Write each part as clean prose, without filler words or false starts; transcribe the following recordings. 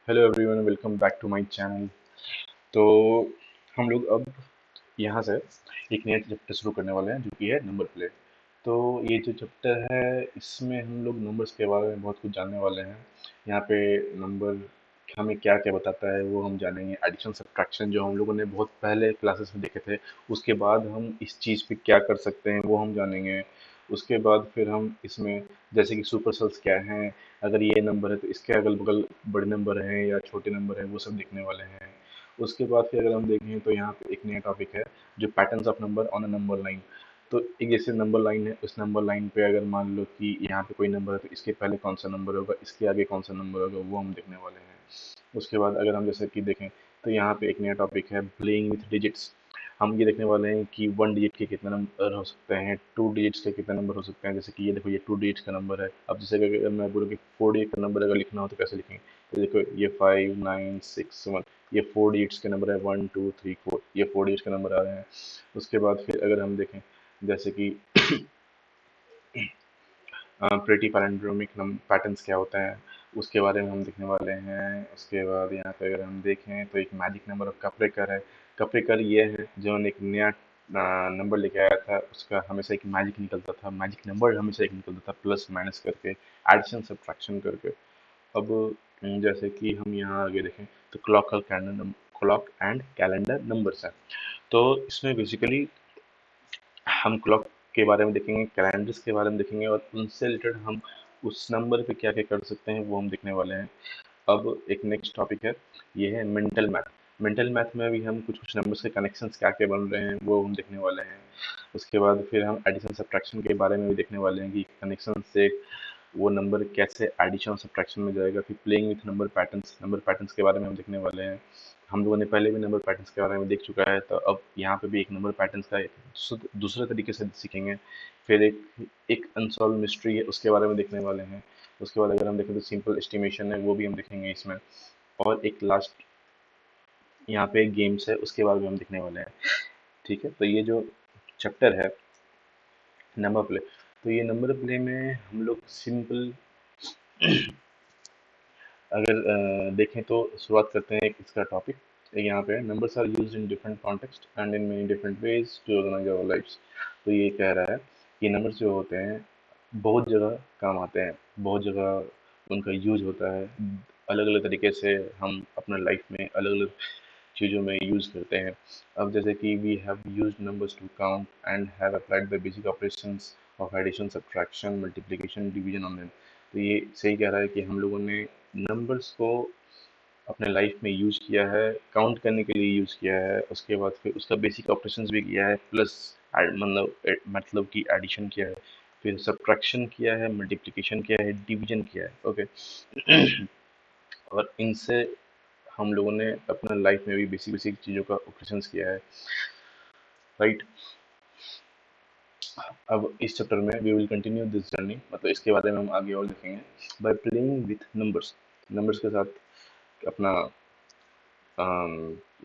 Hello everyone, welcome back to my channel. तो हम लोग अब यहाँ से एक नया चैप्टर शुरू करने वाले हैं जो कि है नंबर प्ले। तो ये जो चैप्टर है इसमें हम लोग नंबर्स के बारे में बहुत कुछ जानने वाले हैं। यहाँ पे नंबर हमें क्या क्या बताता है वो हम जानेंगे। एडिशन सब्ट्रैक्शन जो हम लोगों ने बहुत पहले क्लासेस में देखे थे, उसके बाद हम इस चीज़ पे क्या कर सकते हैं वो हम जानेंगे। उसके बाद फिर हम इसमें जैसे कि सुपर सेल्स क्या हैं, अगर ये नंबर है तो इसके अगल बगल बड़े नंबर हैं या छोटे नंबर हैं वो सब देखने वाले हैं। उसके बाद फिर अगर हम देखें तो यहाँ पे एक नया टॉपिक है जो patterns of number on a number line. तो एक जैसे नंबर लाइन है, उस नंबर लाइन पे अगर मान लो कि यहाँ पे कोई नंबर है तो इसके पहले कौन सा नंबर होगा, इसके आगे कौन सा नंबर होगा, वो हम देखने वाले हैं। उसके बाद अगर हम जैसे कि देखें तो यहाँ पे एक नया टॉपिक है प्लेइंग विथ डिजिट्स। हम ये देखने वाले हैं कि वन डिजिट के कितने नंबर हो सकते हैं, टू डिजिट्स के कितने नंबर हो सकते हैं। जैसे कि ये देखो, ये टू डिजिट्स का नंबर है। अब जैसे कि अगर मैं बोलूँ कि फोर डिजिट का नंबर अगर लिखना हो तो कैसे लिखेंगे, तो देखो ये 5961, ये फोर डिजिट्स के नंबर है, 1234, ये फोर डिजिट्स के नंबर आ रहे हैं। उसके बाद फिर अगर हम देखें जैसे कि प्रेटी पैलिंड्रोमिक पैटर्न्स क्या होते हैं उसके बारे में हम देखने वाले हैं। उसके बाद यहाँ पे अगर हम देखें तो एक मैजिक नंबर ऑफ कपरेकर है। कपरेकर ये है जो एक नया नंबर लेके आया था, उसका हमेशा एक मैजिक निकलता था, मैजिक नंबर हमेशा एक निकलता था, प्लस माइनस करके, एडिशन सब्ट्रैक्शन करके। अब जैसे कि हम यहाँ आगे देखें तो क्लॉक एंड कैलेंडर नंबर्स है। तो इसमें बेसिकली हम क्लॉक के बारे में देखेंगे, कैलेंडर्स के बारे में देखेंगे, और उनसे रिलेटेड हम उस नंबर पे क्या क्या कर सकते हैं वो हम देखने वाले हैं। अब एक नेक्स्ट टॉपिक है, ये है मेंटल मैथ। मेंटल मैथ में भी हम कुछ कुछ नंबर्स के कनेक्शंस क्या क्या बन रहे हैं वो हम देखने वाले हैं। उसके बाद फिर हम एडिशन सब्ट्रैक्शन के बारे में भी देखने वाले हैं कि कनेक्शन से वो नंबर कैसे एडिशन और सब्ट्रैक्शन में जाएगा। फिर प्लेइंग विथ नंबर पैटर्न्स के बारे में हम देखने वाले हैं। हम लोगों ने पहले भी नंबर पैटर्न्स के बारे में देख चुका है, तो अब यहाँ पे भी एक नंबर पैटर्न्स का एक दूसरे तरीके से सीखेंगे। फिर एक एक अनसॉल्व मिस्ट्री है उसके बारे में देखने वाले हैं। उसके बाद अगर हम देखें तो सिंपल एस्टिमेशन है, वो भी हम देखेंगे इसमें। और एक लास्ट यहाँ पे गेम्स है, उसके बारे में हम देखने वाले हैं। ठीक है, तो ये जो चैप्टर है नंबर प्ले, तो ये नंबर प्ले में हम लोग सिंपल अगर देखें तो शुरुआत करते हैं एक इसका टॉपिक। यहाँ पे numbers are used in different context and in many different ways to organise our lifes. तो ये कह रहा है कि नंबर्स जो होते हैं बहुत जगह काम आते हैं, बहुत जगह उनका यूज होता है, अलग अलग तरीके से हम अपने लाइफ में अलग अलग चीज़ों में यूज़ करते हैं। अब जैसे कि we have used numbers to count and have applied the basic operations of addition subtraction multiplication division on them. तो ये सही कह रहा है कि हम लोगों ने नंबर्स को अपने लाइफ में यूज़ किया है, काउंट करने के लिए यूज़ किया है, उसके बाद फिर उसका बेसिक ऑपरेशंस भी किया है, प्लस मतलब कि एडिशन किया है, फिर सब्ट्रैक्शन किया है, मल्टीप्लिकेशन किया है, डिवीजन किया है। ओके। और इनसे हम लोगों ने अपना लाइफ में भी बेसिक बेसिक चीज़ों का ऑपरेशंस किया है, राइट। अब इस चैप्टर में we will continue this journey, मतलब इसके बारे में हम आगे और देखेंगे। By playing with numbers, numbers के साथ अपना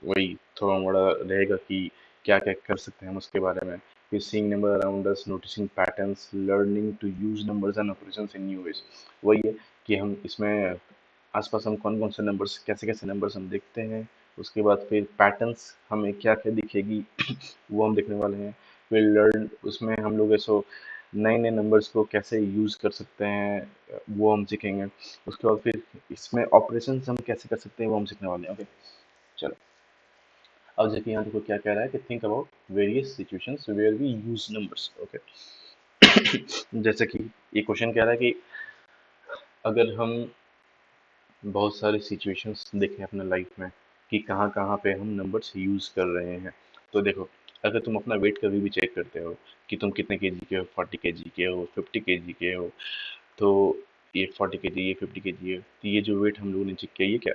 वही थोड़ा मोड़ा रहेगा कि क्या क्या कर सकते हैं हम उसके बारे में। फिर seeing number around us, noticing patterns, learning to use numbers and operations in new ways. वही है कि हम इसमें आसपास हम कौन कौन से नंबर्स, कैसे कैसे नंबर्स हम देखते हैं। उसके बाद फिर पैटर्न्स हमें क्या क्या दिखेगी वो हम देखने वाले हैं। फिर लर्न, उसमें हम लोग ऐसो नए नए नंबर्स को कैसे यूज़ कर सकते हैं वो हम सीखेंगे। उसके बाद फिर इसमें ऑपरेशंस हम कैसे कर सकते हैं वो हम सीखने वाले हैं। ओके, चलो। अब देखिए यहाँ देखो क्या कह रहा है कि think about various situations where we use numbers. Okay. जैसे कि ये क्वेश्चन कह रहा है कि अगर हम बहुत सारी सिचुएशंस देखें अपने लाइफ में कि कहाँ कहाँ पे हम नंबर्स यूज़ कर रहे हैं। तो देखो, अगर तुम अपना वेट कभी भी चेक करते हो कि तुम कितने केजी के हो, 40 केजी के हो, 50 केजी के हो, तो ये 40 केजी, ये 50 केजी है, तो ये जो वेट हम लोगों ने चेक किया, ये क्या,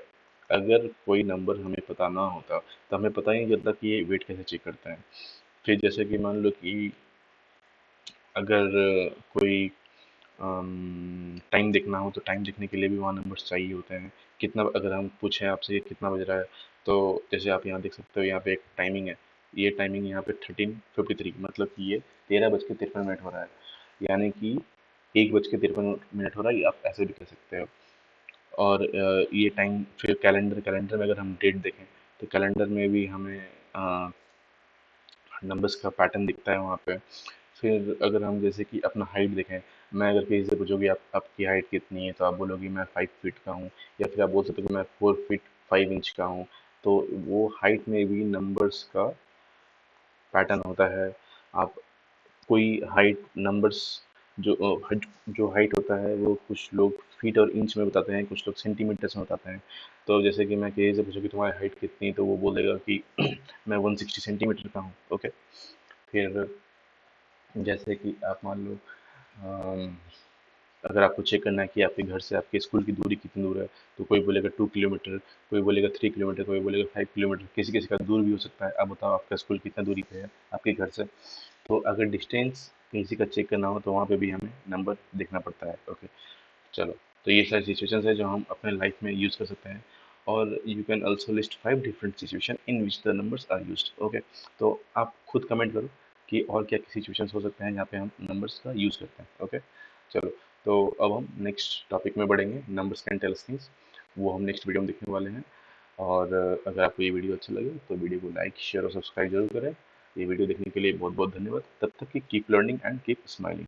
अगर कोई नंबर हमें पता ना होता तो हमें पता ही नहीं चलता कि ये वेट कैसे चेक करते हैं। फिर जैसे कि मान लो कि अगर कोई टाइम देखना हो तो टाइम देखने के लिए भी वहाँ नंबर्स चाहिए होते हैं। कितना, अगर हम पूछें आपसे कि कितना बज रहा है, तो जैसे आप यहाँ देख सकते हो, यहाँ पे एक टाइमिंग है, ये टाइमिंग यहाँ पे 13:53, मतलब कि ये 13:53 हो रहा है, यानी कि 1:53 हो रहा है, ये आप ऐसे भी कह सकते हो। और ये टाइम फिर कैलेंडर में अगर हम डेट देखें तो कैलेंडर में भी हमें नंबर्स का पैटर्न दिखता है वहाँ पे। फिर अगर हम जैसे कि अपना हाइट देखें, मैं अगर किसी से पूछूँ कि आप आपकी हाइट कितनी है तो आप बोलोगे मैं 5 फीट का हूँ, या फिर आप बोल सकते हो कि मैं 4 फीट 5 इंच का हूँ। तो वो हाइट में भी नंबर्स का पैटर्न होता है। आप कोई हाइट नंबर्स जो जो हाइट होता है वो कुछ लोग फीट और इंच में बताते हैं, कुछ लोग सेंटीमीटर्स में बताते हैं। तो जैसे कि मैं किसी से पूछूं कि तुम्हारी हाइट कितनी है, तो वो बोलेगा कि मैं 160 सेंटीमीटर का हूँ। ओके। फिर जैसे कि आप मान लो, अम, अगर आपको चेक करना है कि आपके घर से आपके स्कूल की दूरी कितनी दूर है, तो कोई बोलेगा 2 किलोमीटर, कोई बोलेगा 3 किलोमीटर, कोई बोलेगा 5 किलोमीटर, किसी किसी का दूर भी हो सकता है। अब बताओ आपका स्कूल कितना दूरी पे है आपके घर से। तो अगर डिस्टेंस किसी का चेक करना हो तो वहाँ पे भी हमें नंबर देखना पड़ता है। ओके। चलो, तो ये सारी सिचुएशंस है जो हम अपने लाइफ में यूज़ कर सकते हैं। और you can also list 5 different situation in which the numbers are used. Okay. तो आप खुद कमेंट करो कि और क्या क्या सिचुएशंस हो सकते हैं जहाँ पे हम नंबर्स का यूज़ करते हैं। ओके। चलो, तो अब हम नेक्स्ट टॉपिक में बढ़ेंगे, numbers can tell us things. वो हम नेक्स्ट वीडियो में देखने वाले हैं। और अगर आपको ये वीडियो अच्छा लगे तो वीडियो को लाइक शेयर और सब्सक्राइब जरूर करें। ये वीडियो देखने के लिए बहुत बहुत धन्यवाद। तब तक कि keep learning and keep smiling.